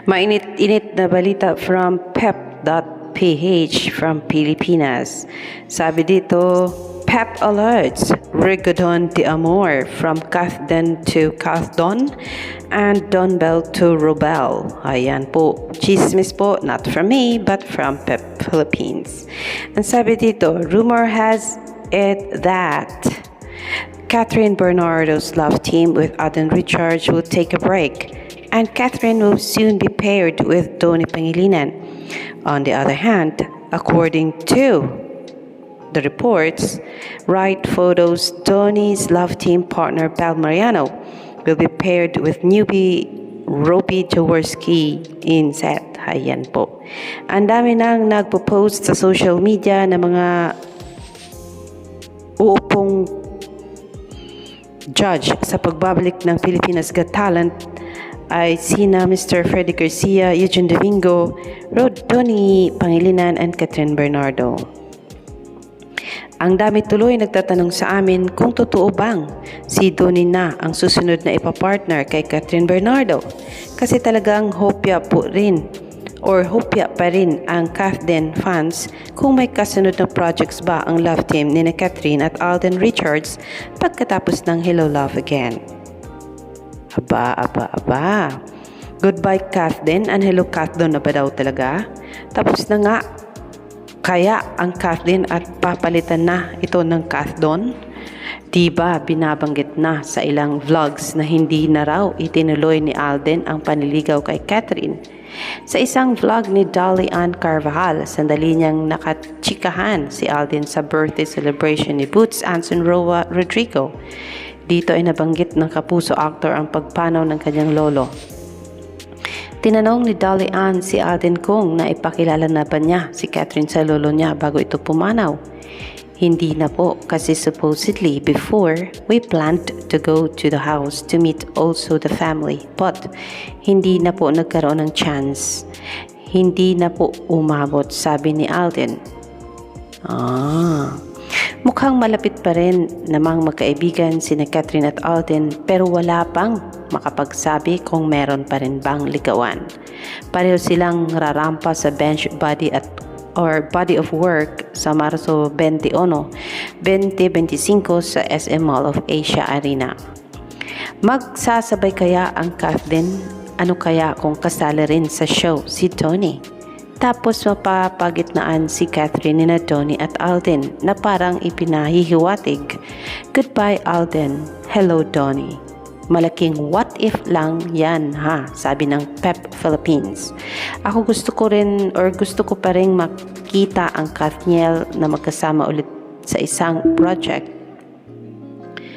Mainit-init na balita from pep.ph from Pilipinas. Sabi dito, Pep alerts, Rigodon de Amor from Kathden to Kathdon and Donbel to Robel. Ayan po, chismis po, not from me, but from Pep Philippines. And sabi dito, rumor has it that Catherine Bernardo's love team with Alden Richards will take a break, and Catherine will soon be paired with Donnie Pangilinan. On the other hand, according to the reports, Right Photos Donnie's love team partner Bal Mariano will be paired with newbie Robbie Jaworski in set. Ayan po. Ang dami nang nagpo-post sa social media ng mga uupong judge sa pagbabalik ng Pilipinas Got Talent ay sina Mr. Freddy Garcia, Eugene Domingo, Donnie Pangilinan, and Catherine Bernardo. Ang dami tuloy nagtatanong sa amin kung totoo bang si Donnie na ang susunod na ipapartner kay Catherine Bernardo. Kasi talagang hopya pa rin ang Kathden fans kung may kasunod na projects ba ang love team ni Catherine at Alden Richards pagkatapos ng Hello Love Again. Aba. Goodbye Kathden and hello Kathdon na ba daw talaga? Tapos na nga kaya ang Kathleen at papalitan na ito ng Kathdon? Diba binabanggit na sa ilang vlogs na hindi na raw itinuloy ni Alden ang panliligaw kay Catherine? Sa isang vlog ni Dolly Ann Carvajal, sandali niyang nakachikahan si Alden sa birthday celebration ni Boots Anson Roa Rodrigo. Dito ay nabanggit ng kapuso actor ang pagpanaw ng kanyang lolo. Tinanong ni Dolly Ann si Alden kung naipakilala na ba niya si Catherine sa lolo niya bago ito pumanaw. Hindi na po kasi supposedly before we planned to go to the house to meet also the family, but hindi na po nagkaroon ng chance. Hindi na po umabot, sabi ni Alden. Mukhang malapit pa rin namang magkaibigan sina Catherine at Alden pero wala pang makapagsabi kung meron pa rin bang ligawan. Pareho silang rarampa sa bench body body of work sa Marso 21, 2025 sa SM Mall of Asia Arena. Magsasabay kaya ang Kathleen? Ano kaya kung kasali rin sa show si Donnie? Tapos mapapagitnaan si Catherine ni Donnie at Alden na parang ipinahihiwatig. Goodbye Alden, hello Donnie. Malaking what if lang yan ha, sabi ng Pep Philippines. Ako gusto ko pa rin makita ang Kathniel na magkasama ulit sa isang project